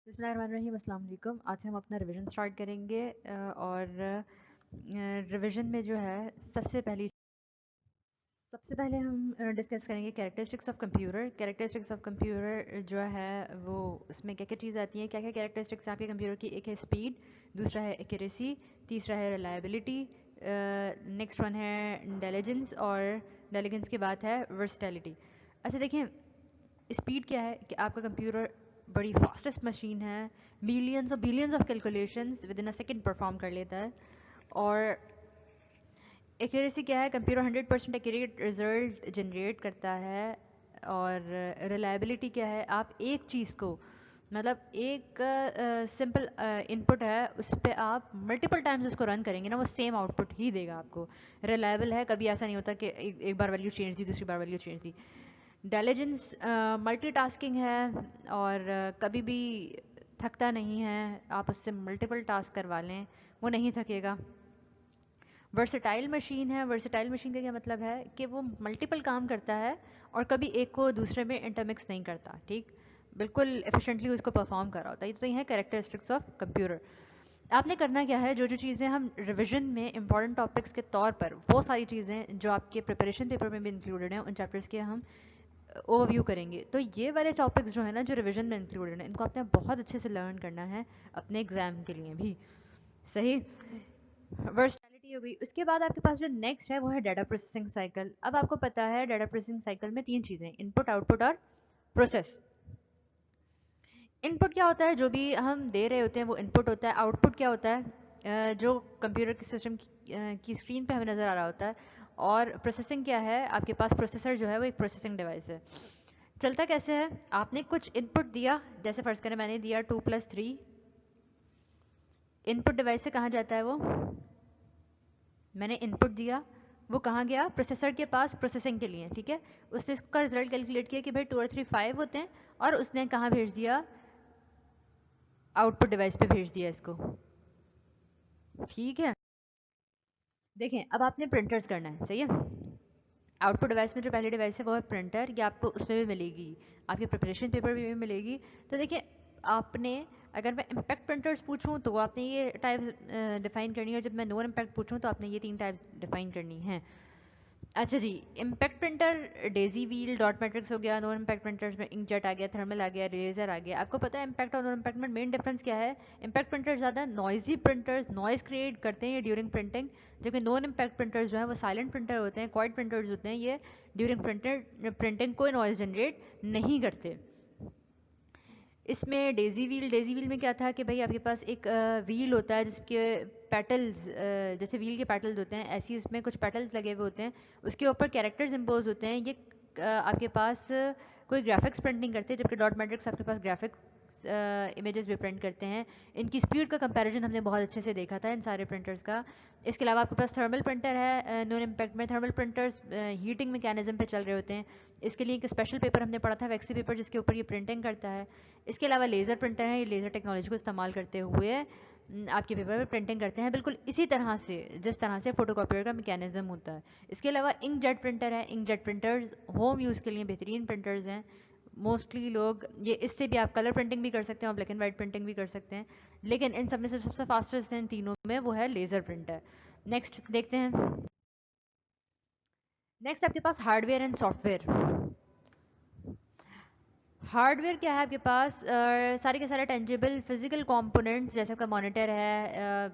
बिस्मिल्लाहिर्रहमानिर्रहीम, अस्सलाम वालेकुम। आज से हम अपना रिवीजन स्टार्ट करेंगे और रिवीजन में जो है सबसे पहले हम डिस्कस करेंगे characteristics of computer. Characteristics of computer जो है वो इसमें क्या क्या चीज़ आती हैं, क्या क्या कैरेक्टरिस्टिक्स आपके कंप्यूटर की। एक है स्पीड, दूसरा है एक्यूरेसी, तीसरा है रिलायबिलिटी, नेक्स्ट वन है इंटेलिजेंस और इंटेलिजेंस के बाद है वर्सटैलिटी। अच्छा देखें, स्पीड क्या है कि आपका कंप्यूटर बड़ी फास्टेस्ट मशीन है, मिलियंस और billions of calculations with in a second perform कर लेता है। और एक्यूरेसी क्या है, कंप्यूटर 100% एक्यूरेट रिजल्ट जनरेट करता है। और रिलायबिलिटी क्या है, आप एक चीज़ को मतलब एक सिंपल इनपुट है उस पर आप मल्टीपल टाइम्स उसको रन करेंगे ना, वो सेम आउटपुट ही देगा आपको। रिलायबल है, कभी ऐसा नहीं होता कि एक बार वैल्यू चेंज दी दूसरी बार वैल्यू चेंज दी। डेलिजेंस मल्टीटास्किंग है और कभी भी थकता नहीं है, आप उससे मल्टीपल टास्क करवा लें वो नहीं थकेगा। वर्सेटाइल मशीन है, वर्सेटाइल मशीन का क्या मतलब है कि वो मल्टीपल काम करता है और कभी एक को दूसरे में इंटरमिक्स नहीं करता, ठीक, बिल्कुल एफिशिएंटली उसको परफॉर्म कर रहा होता है। तो ये है कैरेक्टरिस्टिक्स ऑफ कंप्यूटर। आपने करना क्या है, जो जो चीज़ें हम रिवीजन में इंपॉर्टेंट टॉपिक्स के तौर पर, वो सारी चीज़ें जो आपके प्रिपरेशन पेपर में भी इंक्लूडेड हैं, उन चैप्टर्स के हम ओवरव्यू करेंगे। तो ये वाले टॉपिक्स जो है ना, जो रिवीजन में इंक्लूडेड हैं, इनको आपने बहुत अच्छे से लर्न करना है अपने एग्जाम के लिए भी। सही, वर्सटैलिटी हो गई। उसके बाद आपके पास जो नेक्स्ट है वो है डाटा प्रोसेसिंग साइकिल। अब आपको पता है डाटा प्रोसेसिंग साइकिल में तीन चीज़ें, इनपुट, आउटपुट और प्रोसेस। इनपुट क्या होता है, जो भी हम दे रहे होते हैं वो इनपुट होता है। आउटपुट क्या होता है, जो कंप्यूटर के सिस्टम की स्क्रीन पे हमें नज़र आ रहा होता है। और प्रोसेसिंग क्या है, आपके पास प्रोसेसर जो है वो एक प्रोसेसिंग डिवाइस है। चलता कैसे है, आपने कुछ इनपुट दिया, जैसे फर्ज करें मैंने दिया 2+3, इनपुट डिवाइस से कहाँ जाता है वो, मैंने इनपुट दिया, वो कहाँ गया, प्रोसेसर के पास प्रोसेसिंग के लिए, ठीक है। उसने इसका रिजल्ट कैलकुलेट किया कि भाई 2 और 3 5 होते हैं, और उसने कहाँ भेज दिया, आउटपुट डिवाइस पे भेज दिया इसको, ठीक है। देखें, अब आपने प्रिंटर्स करना है, सही है। आउटपुट डिवाइस में जो पहली डिवाइस है वो है प्रिंटर, ये आपको उसमें भी मिलेगी, आपके प्रिपरेशन पेपर में भी मिलेगी। तो देखिए, आपने, अगर मैं इम्पैक्ट प्रिंटर्स पूछूं तो आपने ये टाइप्स डिफाइन करनी है, और जब मैं नॉन इम्पैक्ट पूछूं तो आपने ये तीन टाइप्स डिफाइन करनी है। अच्छा जी, impact printer daisy wheel dot matrix हो गया, नॉन इम्पैक्ट प्रिंटर्स में इंकजेट आ गया, थर्मल आ गया, रेजर आ गया। आपको पता है इम्पैक्ट और नॉन इम्पैक्ट में मेन डिफरेंस क्या है। इम्पैक्ट प्रिंटर ज़्यादा नॉइजी प्रिंटर्स, नॉइज क्रिएट करते हैं ड्यूरिंग प्रिंटिंग, जबकि नॉन इम्पैक्ट प्रिंटर्स जो है वो साइलेंट प्रिंटर होते हैं, क्वाइट प्रिंटर्स होते हैं, ये ड्यूरिंग प्रिंटिंग कोई नॉइज जनरेट नहीं करते। इसमें डेजी व्हील में क्या था कि भाई आपके पास एक व्हील होता है जिसके पेटल्स, जैसे व्हील के पेटल्स होते हैं, ऐसे ही उसमें कुछ पेटल्स लगे हुए होते हैं, उसके ऊपर कैरेक्टर्स इम्पोज होते हैं। ये आपके पास कोई ग्राफिक्स प्रिंटिंग करते हैं, जबकि डॉट मैट्रिक्स आपके पास ग्राफिक्स इमेजेस भी प्रिंट करते हैं। इनकी स्पीड का कंपैरिजन हमने बहुत अच्छे से देखा था इन सारे प्रिंटर्स का। इसके अलावा आपके पास थर्मल प्रिंटर है नॉन इम्पैक्ट में। थर्मल प्रिंटर्स हीटिंग मैकेनिज्म पे चल रहे होते हैं। इसके लिए एक स्पेशल पेपर हमने पढ़ा था, वैक्सी पेपर, जिसके ऊपर ये प्रिंटिंग करता है। इसके अलावा लेज़र प्रिंटर है, ये लेज़र टेक्नोलॉजी को इस्तेमाल करते हुए आपके पेपर में प्रिंटिंग करते हैं, बिल्कुल इसी तरह से जिस तरह से फोटोकॉपियर का मैकेनिज्म होता है। इसके अलावा इंकजेट प्रिंटर है। इंकजेट प्रिंटर्स होम यूज़ के लिए बेहतरीन प्रिंटर्स हैं। मोस्टली लोग ये, इससे भी आप कलर प्रिंटिंग भी कर सकते हैं और ब्लैक एंड वाइट प्रिंटिंग भी कर सकते हैं, लेकिन इन सब में से सबसे फास्टेस्ट है इन तीनों में, वो है लेज़र प्रिंटर। नेक्स्ट देखते हैं। नेक्स्ट आपके पास हार्डवेयर एंड सॉफ्टवेयर। हार्डवेयर क्या है आपके पास, सारे के सारे टेंजिबल फिजिकल कंपोनेंट्स, जैसे आपका मॉनिटर है,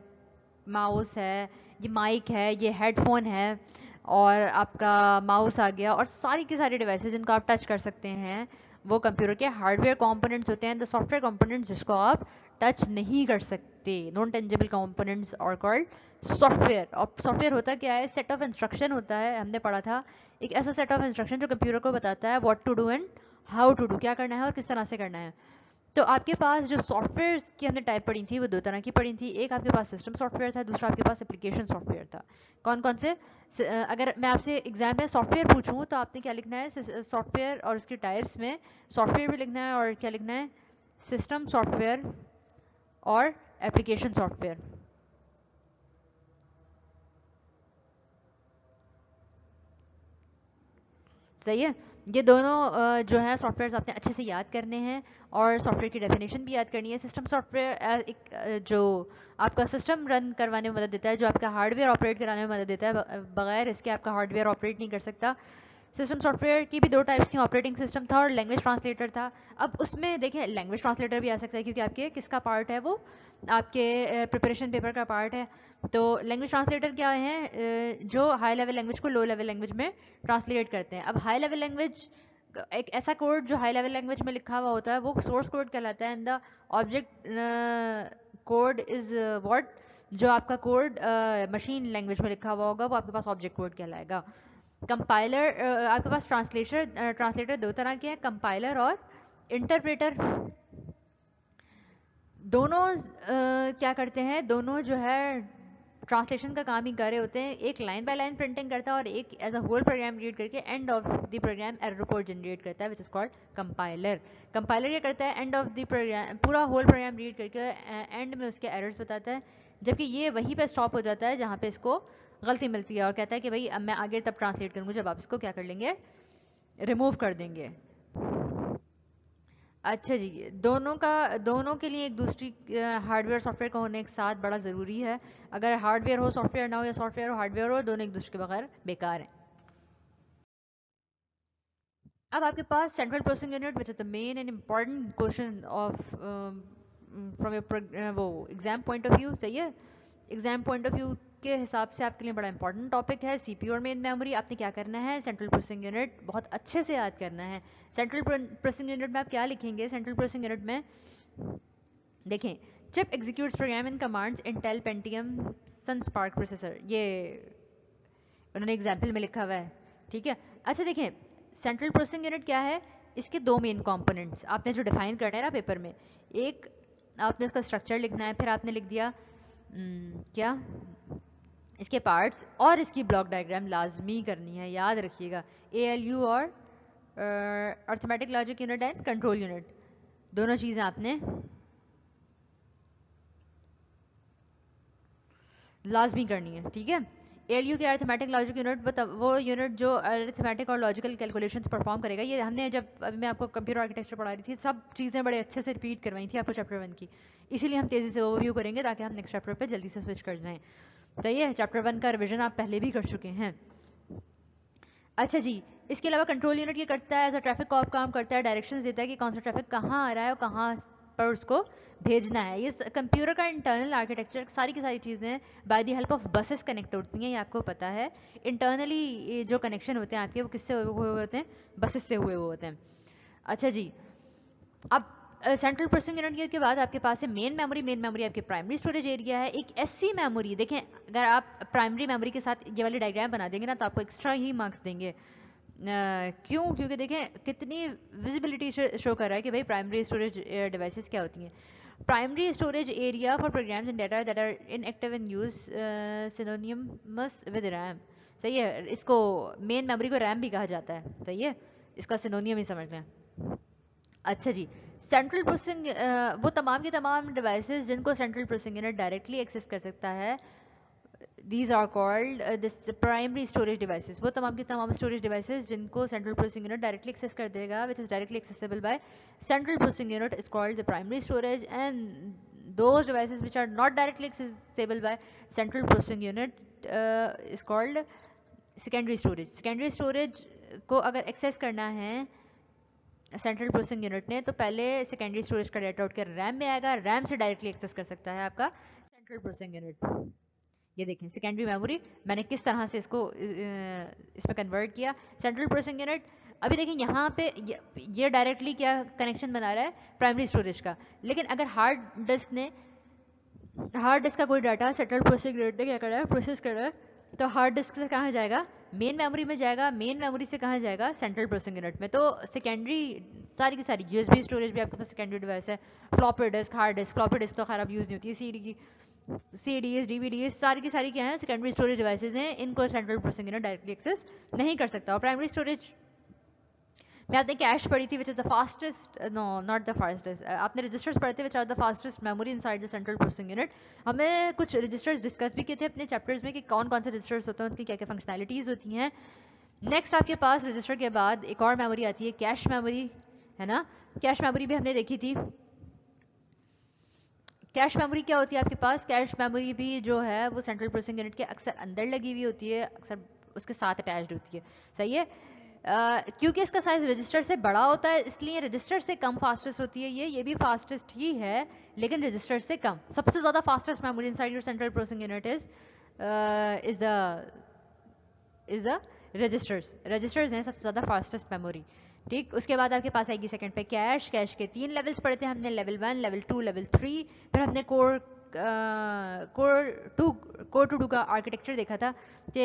माउस है, ये माइक है, ये हेडफोन है, और आपका माउस आ गया, और सारी की सारी डिवाइसेस जिनको आप टच कर सकते हैं, वो कंप्यूटर के हार्डवेयर कंपोनेंट्स होते हैं। द सॉफ्टवेयर कंपोनेंट्स जिसको आप टच नहीं कर सकते, नॉन टेंजिबल कंपोनेंट्स और कॉल्ड सॉफ्टवेयर। और सॉफ्टवेयर होता क्या है, सेट ऑफ इंस्ट्रक्शन होता है, हमने पढ़ा था, एक ऐसा सेट ऑफ इंस्ट्रक्शन जो कंप्यूटर को बताता है what to do and how to do, क्या करना है और किस तरह से करना है। तो आपके पास जो सॉफ्टवेयर की हमने टाइप पढ़ी थी वो दो तरह की पढ़ी थी, एक आपके पास सिस्टम सॉफ्टवेयर था, दूसरा आपके पास एप्लीकेशन सॉफ्टवेयर था। कौन कौन से, अगर मैं आपसे एग्जाम में सॉफ्टवेयर पूछूं तो आपने क्या लिखना है, सॉफ्टवेयर और उसके टाइप्स में सॉफ्टवेयर भी लिखना है, और क्या लिखना है, सिस्टम सॉफ्टवेयर और एप्लीकेशन सॉफ्टवेयर। सही है। ये दोनों जो है सॉफ्टवेयर आपने अच्छे से याद करने हैं और सॉफ्टवेयर की डेफिनेशन भी याद करनी है। सिस्टम सॉफ्टवेयर एक जो आपका सिस्टम रन करवाने में मदद देता है, जो आपका हार्डवेयर ऑपरेट कराने में मदद देता है। बगैर इसके आपका हार्डवेयर ऑपरेट नहीं कर सकता। सिस्टम सॉफ्टवेयर की भी दो टाइप्स थी, ऑपरेटिंग सिस्टम था और लैंग्वेज ट्रांसलेटर था। अब उसमें देखिए लैंग्वेज ट्रांसलेटर भी आ सकता है, क्योंकि आपके किसका पार्ट है वो, आपके प्रिपरेशन पेपर का पार्ट है। तो लैंग्वेज ट्रांसलेटर क्या है, जो हाई लेवल लैंग्वेज को लो लेवल लैंग्वेज में ट्रांसलेट करते हैं। अब हाई लेवल लैंग्वेज, एक ऐसा कोड जो हाई लेवल लैंग्वेज में लिखा हुआ होता है वो सोर्स कोड कहलाता है, and the object code is what, जो आपका कोड मशीन लैंग्वेज में लिखा हुआ होगा वो आपके पास ऑब्जेक्ट कोड कहलाएगा। कंपाइलर, आपके पास ट्रांसलेटर दो तरह के हैं, कंपाइलर और इंटरप्रेटर। दोनों क्या करते हैं, दोनों जो है ट्रांसलेशन का काम ही कर रहे होते हैं। एक लाइन बाय लाइन प्रिंटिंग करता है और एक as a whole program read करके end of the program error code generate करता है, which is called compiler. Compiler क्या करता है, एंड ऑफ द प्रोग्राम, पूरा होल प्रोग्राम रीड करके एंड में उसके एरर्स बताता है, जबकि ये वहीं पे स्टॉप हो जाता है जहाँ पे इसको गलती मिलती है और कहता है कि भाई अब मैं आगे तब ट्रांसलेट करूँगा जब आप इसको क्या कर लेंगे, रिमूव कर देंगे। अच्छा जी, दोनों के लिए एक दूसरी हार्डवेयर सॉफ्टवेयर का होने एक साथ बड़ा ज़रूरी है। अगर हार्डवेयर हो सॉफ्टवेयर ना हो, या सॉफ्टवेयर हो हार्डवेयर हो, दोनों एक दूसरे के बगैर बेकार हैं। अब आपके पास central processing unit, which is the main and important question of from your वो एग्जाम पॉइंट ऑफ व्यू, सही है। एग्जाम पॉइंट ऑफ व्यू के हिसाब से आपके लिए बड़ा इंपॉर्टेंट टॉपिक है सीपीयू और मेन मेमोरी। आपने क्या करना है, सेंट्रल प्रोसेसिंग यूनिट बहुत अच्छे से याद करना है। सेंट्रल प्रोसेसिंग यूनिट में आप क्या लिखेंगे, सेंट्रल प्रोसेसिंग यूनिट में देखें, चिप एग्जीक्यूट्स प्रोग्राम इन कमांड्स इंटेल पेंटियम सन स्पार्क प्रोसेसर, ये उन्होंने एग्जाम्पल में लिखा हुआ है, ठीक है। अच्छा देखें, सेंट्रल प्रोसेसिंग यूनिट क्या है, इसके दो मेन कंपोनेंट्स आपने जो डिफाइन करना है ना पेपर में, एक आपने इसका स्ट्रक्चर लिखना है, फिर आपने लिख दिया क्या, इसके पार्ट्स और इसकी ब्लॉक डायग्राम लाजमी करनी है, याद रखिएगा। ALU और arithmetic logic unit and control unit, दोनों चीज़ें आपने लाजमी करनी है, ठीक है। ALU के अर्थमेटिक लॉजिक यूनिट वो यूनिट जो अर्थमेटिक और लॉजिकल कैलकुलेशंस परफॉर्म करेगा। ये हमने जब अभी मैं आपको कंप्यूटर आर्किटेक्चर पढ़ा रही थी, सब चीज़ें बड़े अच्छे से रिपीट करवाई थी आपको चैप्टर 1 की, इसीलिए हम तेज़ी से ओवरव्यू करेंगे ताकि हम नेक्स्ट चैप्टर पे जल्दी से स्विच कर जाएं। सही है, चैप्टर 1 का रिविजन आप पहले भी कर चुके हैं। अच्छा जी, इसके अलावा कंट्रोल यूनिट ये करता है, एज अ ट्रैफिक कॉप काम करता है, डायरेक्शंस देता है कि कौन सा ट्रैफिक कहाँ आ रहा है और कहाँ पर उसको भेजना है। ये कंप्यूटर का इंटरनल आर्किटेक्चर, सारी की सारी चीज़ें by the help of buses connect होती हैं, ये आपको पता है। इंटरनली जो कनेक्शन होते हैं आपके, वो किससे हुए होते हैं, बसेस से हुए होते हैं। अच्छा जी, अब सेंट्रल प्रोसेसिंग यूनिट के बाद आपके पास है मेन मेमोरी। मेन मेमोरी आपकी प्राइमरी स्टोरेज एरिया है। एक एससी मेमोरी, देखें अगर आप प्राइमरी मेमोरी के साथ ये वाली डायग्राम बना देंगे ना तो आपको एक्स्ट्रा ही मार्क्स देंगे। क्यों, क्योंकि देखें कितनी विजिबिलिटी शो कर रहा है कि भाई प्राइमरी स्टोरेज डिवाइसेस क्या होती हैं। Primary storage area for programs and data that are inactive in use synonymous with RAM, सही है। इसको मेन मेमोरी को रैम भी कहा जाता है, सही है, इसका सिनोनियम ही समझ लें। अच्छा जी, सेंट्रल प्रोसेसिंग, वो तमाम के तमाम डिवाइसेस जिनको central processing unit directly access कर सकता है, these are called this primary storage devices. वो तमाम के तमाम स्टोरेज डिवाइसेस जिनको central processing unit directly access कर देगा, which is directly accessible by central processing unit, is called the primary storage, and those devices which are not directly accessible by central processing unit is called secondary storage. secondary storage को अगर access करना है central processing unit ने, तो पहले secondary storage का data उठ कर रैम में आएगा, रैम से डायरेक्टली एक्सेस कर सकता है आपका सेंट्रल प्रोसेसिंग यूनिट। ये देखें सेकेंडरी मेमोरी मैंने किस तरह से इसको इसमें कन्वर्ट किया। सेंट्रल प्रोसेसिंग यूनिट, अभी देखें यहाँ पे ये डायरेक्टली क्या कनेक्शन बना रहा है, प्राइमरी स्टोरेज का। लेकिन अगर हार्ड डिस्क का कोई डाटा सेंट्रल प्रोसेसिंग यूनिट ने क्या कर रहा है, प्रोसेस कर रहा है, तो हार्ड डिस्क से कहाँ जाएगा, मेन मेमोरी में जाएगा, मेन मेमोरी से कहाँ जाएगा, सेंट्रल प्रोसेसिंग यूनिट में। तो सेकेंडरी सारी की सारी यूएसबी स्टोरेज भी आपके पास सेकेंडरी डिवाइस है। Floppy disk, hard disk, floppy disk तो खैर अब यूज़ नहीं होती है, CDs DVDs सारी की सारी क्या है, सेकेंडरी स्टोरेज डिवाइसेज हैं, इनको central processing unit directly access नहीं कर सकता। और प्राइमरी स्टोरेज में आपने कैश पढ़ी थी, which is the fastest, no not the fastest, आपने रजिस्टर्स पढ़े थे which are the fastest memory inside the central processing unit. हमने कुछ रजिस्टर्स डिस्कस भी किए थे अपने चैप्टर्स में कि कौन कौन से रजिस्टर्स होते हैं, उनकी क्या क्या फंक्शनैलिटीज़ होती हैं। नेक्स्ट आपके पास रजिस्टर के बाद एक और मेमोरी आती है कैश मेमोरी, है ना। कैश मेमोरी भी हमने देखी थी। कैश मेमोरी क्या होती है आपके पास? कैश मेमोरी भी जो है वो सेंट्रल प्रोसेसिंग यूनिट के अक्सर अंदर लगी हुई होती है, अक्सर उसके साथ अटैच्ड होती है, सही है। क्योंकि इसका साइज रजिस्टर से बड़ा होता है इसलिए रजिस्टर से कम फास्टेस्ट होती है ये भी फास्टेस्ट ही है लेकिन रजिस्टर से कम। सबसे ज़्यादा fastest memory inside your central processing unit is the registers हैं सबसे ज़्यादा फास्टेस्ट मेमोरी, ठीक। उसके बाद आपके पास आएगी सेकंड पे कैश। कैश के 3 लेवल्स पढ़े थे हमने, लेवल 1, लेवल 2, लेवल 3। फिर हमने कोर टू डू का आर्किटेक्चर देखा था कि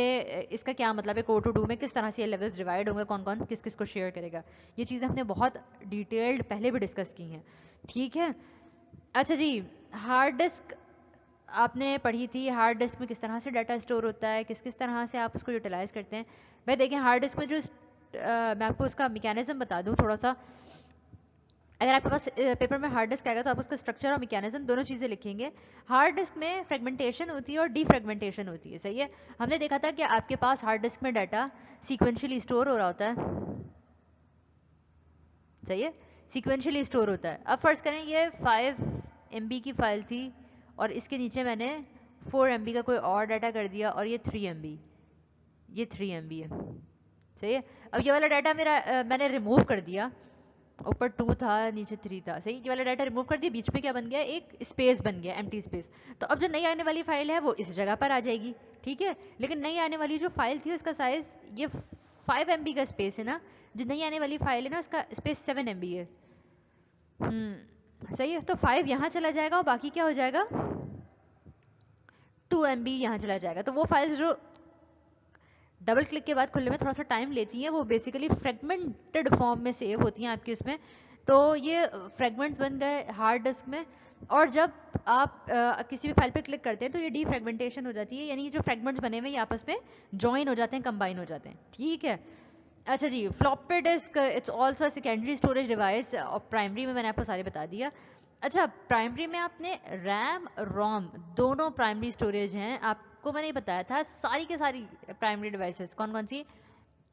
इसका क्या मतलब है, कोर टू डू में किस तरह से ये लेवल्स डिवाइड होंगे, कौन कौन किस किस को शेयर करेगा। ये चीज़ें हमने बहुत डिटेल्ड पहले भी डिस्कस की हैं, ठीक है। अच्छा जी, हार्ड डिस्क आपने पढ़ी थी। हार्ड डिस्क में किस तरह से डाटा स्टोर होता है, किस किस तरह से आप उसको यूटिलाइज करते हैं। भाई देखें, हार्ड डिस्क में जो मैं आपको उसका मैकेनिज्म बता दूं थोड़ा सा। अगर आपके पास पेपर में हार्ड डिस्क आएगा तो आप उसका स्ट्रक्चर और मैकेनिज्म दोनों चीज़ें लिखेंगे। हार्ड डिस्क में फ्रेगमेंटेशन होती है और डीफ्रेगमेंटेशन होती है, सही है। हमने देखा था कि आपके पास हार्ड डिस्क में डाटा सीक्वेंशियली स्टोर हो रहा होता है, सही है, सीक्वेंशियली स्टोर होता है। अब फर्ज करें ये 5 MB की फाइल थी और इसके नीचे मैंने 4 MB का कोई और डाटा कर दिया और ये 3 MB, ये 3 MB है, सही है। अब ये वाला डाटा मेरा मैंने रिमूव कर दिया, ऊपर 2 था नीचे 3 था, सही। ये वाला डाटा रिमूव कर दिया, बीच में क्या बन गया, एक स्पेस बन गया, एम्प्टी स्पेस। तो अब जो नई आने वाली फाइल है वो इस जगह पर आ जाएगी, ठीक है। लेकिन नई आने वाली जो फाइल थी उसका साइज ये 5 MB का स्पेस है ना, जो नई आने वाली फाइल है ना उसका स्पेस 7 MB है। सही है। तो 5 यहाँ चला जाएगा और बाकी क्या हो जाएगा, 2 MB यहाँ चला जाएगा। तो वो फाइल्स जो डबल क्लिक के बाद खुलने में थोड़ा सा टाइम लेती हैं वो बेसिकली फ्रेगमेंटेड फॉर्म में सेव होती हैं आपके इसमें। तो ये फ्रेगमेंट्स बन गए हार्ड डिस्क में। और जब आप किसी भी फाइल पर क्लिक करते हैं तो ये डीफ्रेगमेंटेशन हो जाती है, यानी जो फ्रेगमेंट्स बने हुए ये आपस में ज्वाइन हो जाते हैं, कंबाइन हो जाते हैं, ठीक है। अच्छा जी, floppy disk it's also secondary storage device. और प्राइमरी में मैंने आपको सारे बता दिया। अच्छा, प्राइमरी में आपने रैम रोम दोनों प्राइमरी स्टोरेज हैं। आपको मैंने बताया था सारी के सारी प्राइमरी डिवाइसेस कौन कौन सी,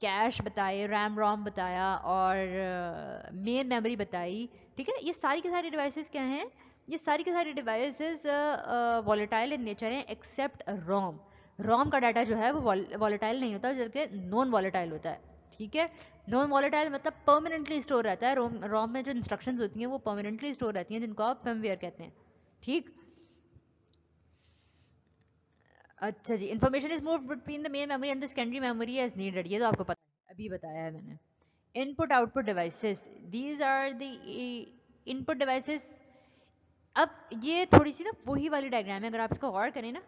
कैश बताए, रैम रोम बताया और मेन मेमोरी बताई, ठीक है। ये सारी की सारी डिवाइसेस क्या हैं, ये सारी की सारी डिवाइसेस वॉलेटाइल इन नेचर हैं एक्सेप्ट रोम। रोम का डाटा जो है वो वॉलेटाइल नहीं होता, जबकि नॉन वॉलेटाइल होता है, ठीक है। नॉन वॉलेटाइल मतलब परमानेंटली स्टोर रहता है। रोम में जो इंस्ट्रक्शंस होती हैं वो परमानेंटली स्टोर रहती हैं, जिनको आप फर्मवेयर कहते हैं, ठीक। अच्छा जी, information is moved between the main memory and the secondary memory as needed, ये तो आपको पता है, अभी बताया है मैंने। Input output devices, these are the input devices. अब ये थोड़ी सी ना वही वाली डायग्राम है, अगर आप इसको गौर करें ना,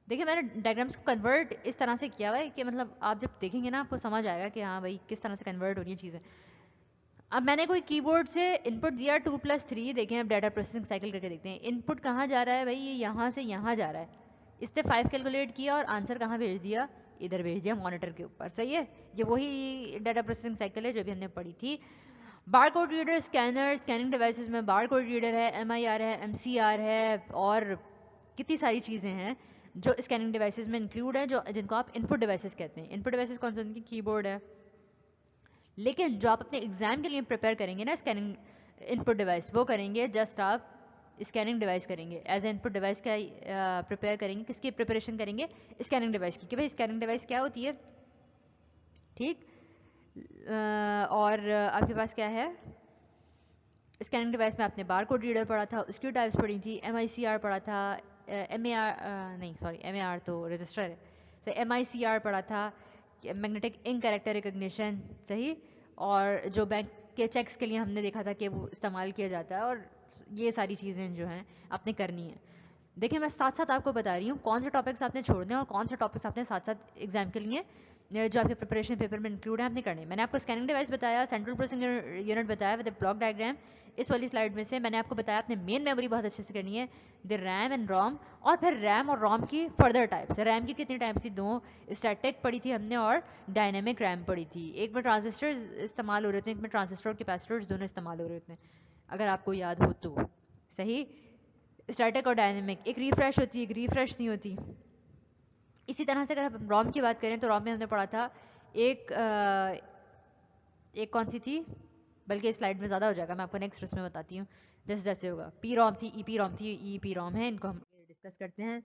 देखिए मैंने डायग्राम्स को कन्वर्ट इस तरह से किया हुआ है कि मतलब आप जब देखेंगे ना आपको समझ आएगा कि हाँ भाई किस तरह से कन्वर्ट हो रही है चीज़ें। अब मैंने कोई कीबोर्ड से इनपुट दिया 2+3, देखें अब डाटा प्रोसेसिंग साइकिल करके देखते हैं। इनपुट कहाँ जा रहा है भाई, ये यहाँ से यहाँ जा रहा है, इससे 5 कैलकुलेट किया और आंसर कहाँ भेज दिया, इधर भेज दिया मॉनिटर के ऊपर, सही है। ये वही डाटा प्रोसेसिंग साइकिल है जो भी हमने पढ़ी थी। Barcode reader, scanner, scanning devices में बारकोड रीडर है, MIR है, MCR है और कितनी सारी चीज़ें हैं जो स्कैनिंग डिवाइसेस में इंक्लूड है, जो जिनको आप इनपुट डिवाइसेस कहते हैं। इनपुट डिवाइसेस कौन से, उनकी कीबोर्ड है। लेकिन जो आप अपने एग्जाम के लिए प्रिपेयर करेंगे ना स्कैनिंग इनपुट डिवाइस, वो करेंगे जस्ट आप स्कैनिंग डिवाइस करेंगे एज ए इनपुट डिवाइस का प्रिपेयर करेंगे। किसकी प्रिपरेशन करेंगे, स्कैनिंग डिवाइस की, कि भाई स्कैनिंग डिवाइस क्या होती है, ठीक। और आपके पास क्या है, स्कैनिंग डिवाइस में आपने बार कोड रीडर पढ़ा था, उसकी टाइप्स पढ़ी थी, MICR पढ़ा था, MAR नहीं सॉरी MAR तो रजिस्टर है, सही, MICR पढ़ा था, मैग्नेटिक इंक कैरेक्टर रिकग्निशन, सही। और जो बैंक के चेक्स के लिए हमने देखा था कि वो इस्तेमाल किया जाता है। और ये सारी चीज़ें जो हैं आपने करनी है। देखिए मैं साथ साथ आपको बता रही हूँ कौन से टॉपिक्स आपने छोड़ने हैं और कौन से टॉपिक्स आपने साथ साथ एग्जाम के लिए जो आपके प्रिपरेशन पेपर में इंक्लूड है आपने करने। मैंने आपको स्कैनिंग डिवाइस बताया, सेंट्रल प्रोसेसिंग यूनिट बताया विद ब्लॉक डायग्राम। इस वाली स्लाइड में से मैंने आपको बताया आपने मेन मेमोरी बहुत अच्छे से करनी है, द रैम एंड रोम। और फिर रैम और रोम की फर्दर टाइप्स, रैम की कितनी टाइप्स थी, 2, स्टैटिक पढ़ी थी हमने और डायनेमिक रैम पढ़ी थी। एक में ट्रांजिस्टर इस्तेमाल हो रहे थे, एक में ट्रांजिस्टर और कैपेसिटर्स दोनों इस्तेमाल हो रहे थे, अगर आपको याद हो तो, सही। स्टैटिक और डायनेमिक, एक रिफ्रेश होती है, एक रिफ्रेश नहीं होती। इसी तरह से अगर हम रोम की बात करें तो रोम में हमने पढ़ा था एक कौन सी थी, बल्कि स्लाइड में ज़्यादा हो जाएगा, मैं आपको नेक्स्ट उसमें बताती हूँ जैसे जैसे होगा। पी रॉम थी, ई पी रॉम थी, ई पी रॉम है, इनको हम डिस्कस करते हैं।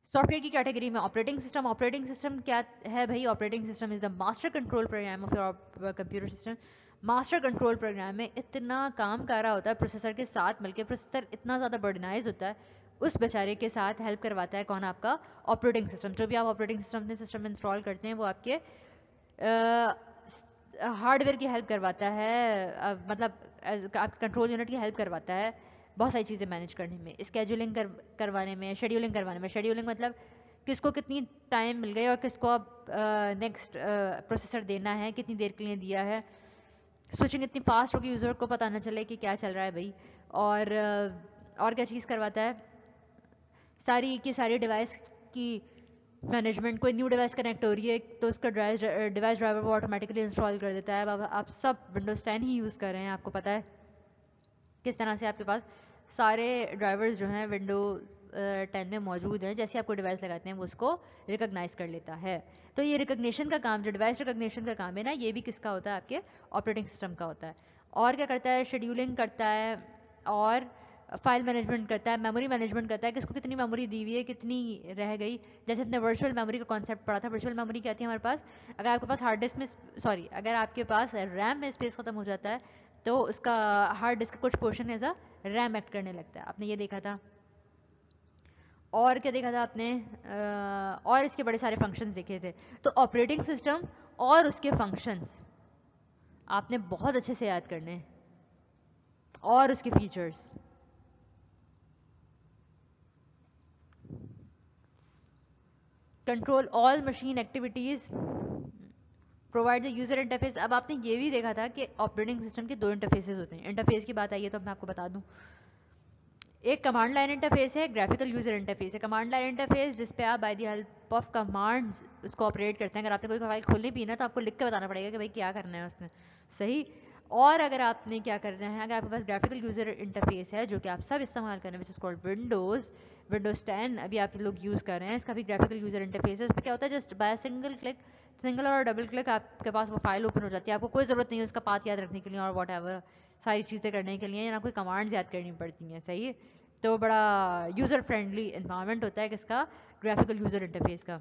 सॉफ्टवेयर की कैटेगरी में ऑपरेटिंग सिस्टम। ऑपरेटिंग सिस्टम क्या है भाई? Operating system is the master control program of your computer system. Master control program में इतना काम कर रहा होता है प्रोसेसर के साथ मिलकर, प्रोसेसर इतना ज़्यादा बर्डनाइज होता है, उस बेचारे के साथ हेल्प करवाता है कौन? आपका ऑपरेटिंग सिस्टम। जो भी आप ऑपरेटिंग सिस्टम अपने सिस्टम में इंस्टॉल करते हैं वो आपके हार्डवेयर की हेल्प करवाता है, मतलब आपके कंट्रोल यूनिट की हेल्प करवाता है बहुत सारी चीज़ें मैनेज करने में, स्केजुलिंग करवाने में, शेड्यूलिंग करवाने में। शेड्यूलिंग मतलब किसको कितनी टाइम मिल गई और किसको अब नेक्स्ट प्रोसेसर देना है, कितनी देर के लिए दिया है। स्विचिंग इतनी फास्ट हो कि यूज़र को पता ना चले कि क्या चल रहा है भाई। और क्या चीज़ करवाता है? सारी की सारी डिवाइस की मैनेजमेंट। कोई न्यू डिवाइस कनेक्ट हो रही है तो उसका डिवाइस ड्राइवर वो ऑटोमेटिकली इंस्टॉल कर देता है। अब आप सब विंडोज़ 10 ही यूज़ कर रहे हैं, आपको पता है किस तरह से आपके पास सारे ड्राइवर्स जो हैं विंडोज 10 में मौजूद हैं। जैसे आपको डिवाइस लगाते हैं वो उसको रिकॉग्नाइज कर लेता है। तो ये रिकॉग्निशन का काम, जो डिवाइस रिकॉग्निशन का काम है ना, ये भी किसका होता है? आपके ऑपरेटिंग सिस्टम का होता है। और क्या करता है? शेड्यूलिंग करता है और फाइल मैनेजमेंट करता है, मेमोरी मैनेजमेंट करता है, किसको कितनी मेमोरी दी हुई है, कितनी रह गई। जैसे हमने वर्चुअल मेमोरी का कॉन्सेप्ट पढ़ा था। वर्चुअल मेमोरी क्या थी हमारे पास? अगर आपके पास हार्ड डिस्क में सॉरी अगर आपके पास रैम में स्पेस खत्म हो जाता है तो उसका हार्ड डिस्क का कुछ portion as a RAM act करने लगता है। आपने ये देखा था। और क्या देखा था आपने? और इसके बड़े सारे फंक्शंस देखे थे। तो ऑपरेटिंग सिस्टम और उसके फंक्शंस आपने बहुत अच्छे से याद करने हैं, और उसके features. Control all machine activities, provide the user interface. अब आपने ये भी देखा था कि ऑपरेटिंग सिस्टम के दो इंटरफेसेस होते हैं। इंटरफेस की बात आई है तो मैं आपको बता दूं, एक कमांड लाइन इंटरफेस है, ग्राफिकल यूजर इंटरफेस है। कमांड लाइन इंटरफेस जिस पे आप by the help of commands उसको ऑपरेट करते हैं। अगर आपने कोई फाइल खोलनी भी ना तो आपको लिख के बताना पड़ेगा कि भाई क्या करना है उसने, सही। और अगर आपने क्या करना है, अगर आपके पास ग्राफिकल यूजर इंटरफेस है जो कि आप सब इस्तेमाल कर रहे हैं, विच इज कॉल्ड विंडोज 10 अभी आप लोग यूज़ कर रहे हैं, इसका भी ग्राफिकल यूजर इंटरफेस है। उस पर क्या होता है? Just by single click, single और डबल क्लिक आपके पास वो फाइल ओपन हो जाती है। आपको कोई ज़रूरत नहीं है उसका पाथ याद रखने के लिए और वॉट एवर सारी चीज़ें करने के लिए, ना कोई कमांड्स याद करनी पड़ती हैं, सही है। तो बड़ा यूज़र फ्रेंडली इन्वायरमेंट होता है किसका? ग्राफिकल यूज़र इंटरफेस का।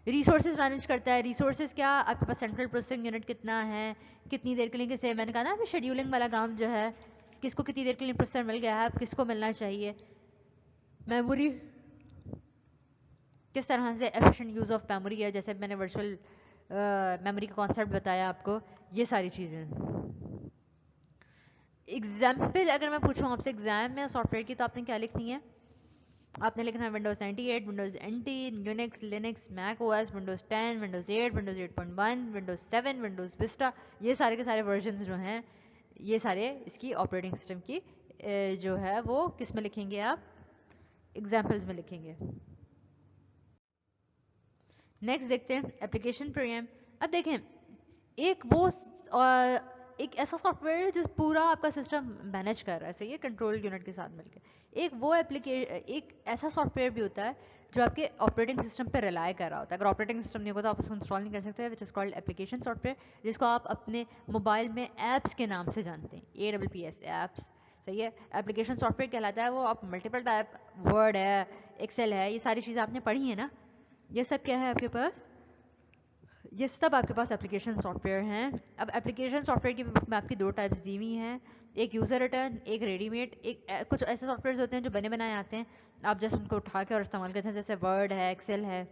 रिसोर्सेज मैनेज करता है। रिसोर्सेज क्या? आपके पास सेंट्रल प्रोसेसिंग यूनिट कितना है, कितनी देर के लिए, किसे, मैंने कहा ना अभी शेड्यूलिंग वाला काम जो है, किसको कितनी देर के लिए प्रोसेसर मिल गया है, किसको मिलना चाहिए। मेमोरी, किस तरह से एफिशिएंट यूज़ ऑफ मेमोरी है, जैसे मैंने वर्चुअल मेमोरी का कॉन्सेप्ट बताया आपको, ये सारी चीज़ें। एग्जाम्पल अगर मैं पूछूँ आपसे एग्जाम में सॉफ्टवेयर की, तो आपने क्या लिखनी है? आपने लिखना है Windows 98, Windows NT, Unix, Linux, Mac OS, Windows 10, Windows 8, Windows 8.1, Windows 7, Windows Vista. ये सारे के सारे वर्जन जो हैं, ये सारे इसकी ऑपरेटिंग सिस्टम की जो है वो किस में लिखेंगे आप? एग्जाम्पल्स में लिखेंगे। नेक्स्ट देखते हैं एप्लीकेशन प्रोग्राम। अब देखें, एक वो एक ऐसा सॉफ्टवेयर है जो पूरा आपका सिस्टम मैनेज कर रहा है, सही है, कंट्रोल यूनिट के साथ मिलकर। एक ऐसा सॉफ्टवेयर भी होता है जो आपके ऑपरेटिंग सिस्टम पे रिलाय कर रहा होता है। अगर ऑपरेटिंग सिस्टम नहीं होगा तो आप उसको इंस्टॉल नहीं कर सकते, विच इज कॉल्ड एप्लीकेशन सॉफ्टवेयर, जिसको आप अपने मोबाइल में ऐप्स के नाम से जानते हैं, AWPS ऐप्स, सही है। एप्लीकेशन सॉफ्टवेयर कहलाता है वो। आप मल्टीपल टाइप, वर्ड है, एक्सेल है, ये सारी चीज़ें आपने पढ़ी है ना, ये सब क्या है आपके पास? ये सब आपके पास एप्लीकेशन सॉफ्टवेयर हैं। अब एप्लीकेशन सॉफ्टवेयर की बुक में आपकी दो टाइप्स दी हुई हैं, एक यूज़र रिटर्न, एक रेडीमेड। कुछ ऐसे सॉफ्टवेयर होते हैं जो बने बनाए आते हैं, आप जस्ट उनको उठा के और इस्तेमाल करते हैं, जैसे वर्ड है, एक्सेल है,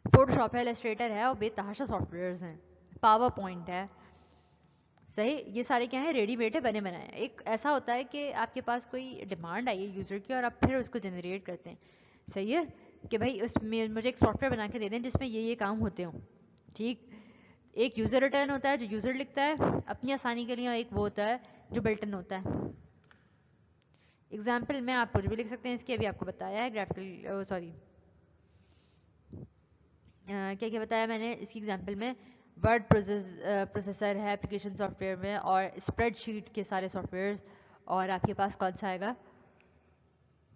फोटोशॉप है, इलस्ट्रेटर है, और बेतहाशा सॉफ्टवेयर्स हैं, पावर पॉइंट है, सही। ये सारे क्या है? रेडीमेड है, बने बनाए। एक ऐसा होता है कि आपके पास कोई डिमांड आई है यूज़र की और आप फिर उसको जनरेट करते हैं, सही है, कि भाई उसमें मुझे एक सॉफ्टवेयर बना के दे दें जिसमें ये काम होते हों, ठीक। एक यूज़र रिटर्न होता है जो यूज़र लिखता है अपनी आसानी के लिए, और एक वो होता है जो बिल्ट इन होता है। एग्जाम्पल में आप कुछ भी लिख सकते हैं इसकी, अभी आपको बताया है ग्राफिकल, सॉरी क्या क्या बताया मैंने इसकी एग्जाम्पल में। वर्ड प्रोसेसर है एप्लीकेशन सॉफ्टवेयर में, और स्प्रेडशीट के सारे सॉफ्टवेयर। और आपके पास कौन सा आएगा?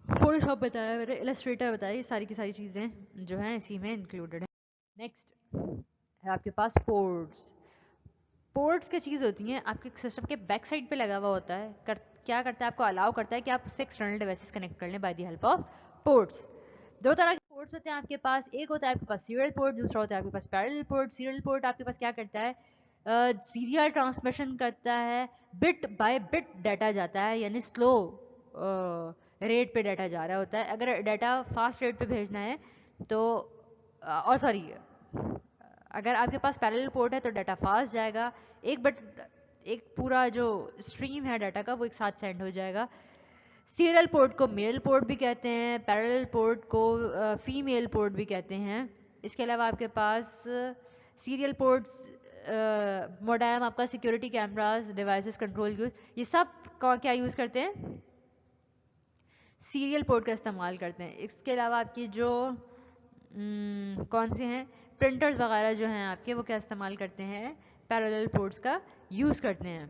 फोटोशॉप बताया मैंने, इलस्ट्रेटर बताया, ये सारी की सारी चीज़ें जो हैं इसी में इंक्लूडेड है। नेक्स्ट है आपके पास पोर्ट्स। पोर्ट्स क्या चीज़ होती हैं, आपके सिस्टम के बैक साइड पे लगा हुआ होता है, क्या करता है, आपको अलाउ करता है कि आप उससे एक्सटर्नल डिवाइसेस कनेक्ट कर लें by the help of ports. दो तरह के पोर्ट्स होते हैं आपके पास, एक होता है आपके पास सीरियल पोर्ट, दूसरा होता है आपके पास पैरेलल पोर्ट। सीरियल पोर्ट आपके पास क्या करता है, सीरियल ट्रांसमिशन करता है, बिट बाय बिट डाटा जाता है, यानी स्लो रेट पे डाटा जा रहा होता है। अगर डाटा फास्ट रेट पे भेजना है तो और सॉरी, अगर आपके पास पैरेलल पोर्ट है तो डाटा फास्ट जाएगा, एक पूरा जो स्ट्रीम है डाटा का वो एक साथ सेंड हो जाएगा। सीरियल पोर्ट को मेल पोर्ट भी कहते हैं, पैरेलल पोर्ट को फीमेल पोर्ट भी कहते हैं। इसके अलावा आपके पास सीरियल पोर्ट्स मोडेम, आपका security cameras, devices control use, ये सब का क्या यूज़ करते हैं, सीरियल पोर्ट का इस्तेमाल करते हैं। इसके अलावा आपकी जो कौन से हैं, प्रिंटर्स वगैरह जो हैं आपके, वो क्या इस्तेमाल करते हैं, पैरेलल पोर्ट्स का यूज़ करते हैं।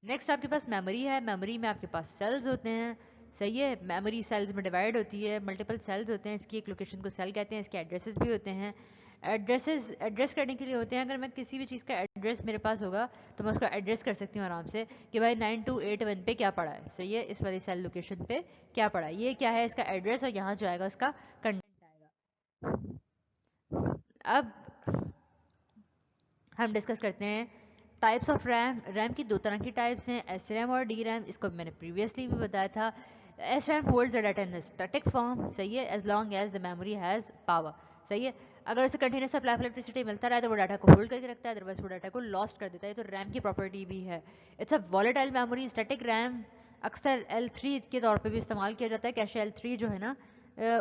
नेक्स्ट आपके पास मेमोरी है। मेमोरी में आपके पास सेल्स होते हैं, सही है। मेमोरी सेल्स में डिवाइड होती है, मल्टीपल सेल्स होते हैं, इसकी एक लोकेशन को सेल कहते हैं, इसके एड्रेसेस भी होते हैं। एड्रेस करने के लिए होते हैं, अगर मैं किसी भी चीज़ का एड्रेस मेरे पास होगा तो मैं उसको एड्रेस कर सकती हूँ आराम से कि भाई 9281 पे क्या पड़ा है, सही है, इस वाली सेल लोकेशन पे क्या पड़ा है, ये क्या है इसका एड्रेस, और यहाँ जो आएगा उसका कंटेंट आएगा। अब हम डिस्कस करते हैं टाइप्स ऑफ रैम। रैम की दो तरह की टाइप्स हैं, एस रैम और डी रैम। इसको मैंने प्रीवियसली भी बताया था। S RAM holds the data in the static form, सही है, as long as the memory has power, सही है। अगर उसे कंटिन्यूस सप्लाई ऑफ इलेक्ट्रिसिटी मिलता रहे तो वो डाटा को होल्ड करके रखता है, अदरवाइज वो डाटा को लॉस्ट कर देता है। तो रैम की प्रॉपर्टी भी है। It's a volatile memory. Static RAM अक्सर L3 के तौर पे भी इस्तेमाल किया जाता है, कैशे L3 जो है ना,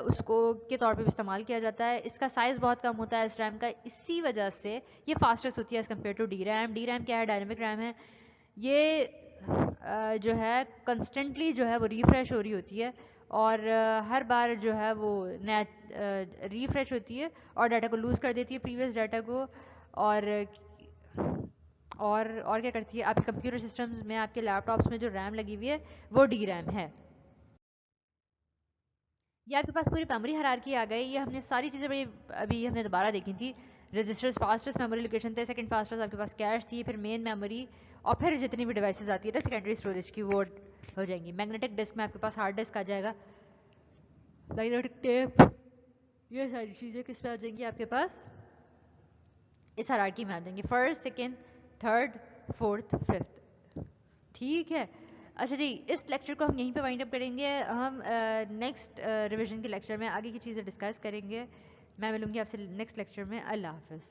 उसको के तौर पे भी इस्तेमाल किया जाता है। इसका साइज़ बहुत कम होता है इस रैम का, इसी वजह से ये फास्टेस्ट होती है as compare to D RAM. D RAM क्या है, डायनेमिक रैम है। ये जो है कंस्टेंटली जो है वो रिफ्रेश हो रही होती है, और हर बार जो है वो नया रिफ्रेश होती है और डाटा को लूज़ कर देती है, प्रीवियस डाटा को। और और क्या करती है, आपके कंप्यूटर सिस्टम्स में, आपके लैपटॉप्स में जो रैम लगी हुई है वो डी रैम है। ये आपके पास पूरी मेमोरी हायरार्की आ गई। ये हमने सारी चीज़ें अभी हमने दोबारा देखी थी। रजिस्टर्स फास्टेस्ट मेमोरी लोकेशन थे, सेकंड फास्टेस्ट आपके पास कैश थी, फिर मेन मेमोरी, और फिर जितनी भी डिवाइसेस आती है ना सेकेंडरी स्टोरेज की, वो हो जाएंगी। मैग्नेटिक डिस्क में आपके पास हार्ड डिस्क आ जाएगा, मैग्नेटिक टेप, ये सारी चीज़ें किस पे आ जाएंगी आपके पास, इस हायरार्की में आ जाएंगी, first second third fourth fifth, ठीक है। अच्छा जी, इस लेक्चर को हम यहीं पे वाइंड अप करेंगे। हम नेक्स्ट रिवीजन के लेक्चर में आगे की चीज़ें डिस्कस करेंगे। मैं मिलूंगी आपसे नेक्स्ट लेक्चर में। अल्लाह हाफ़िज़।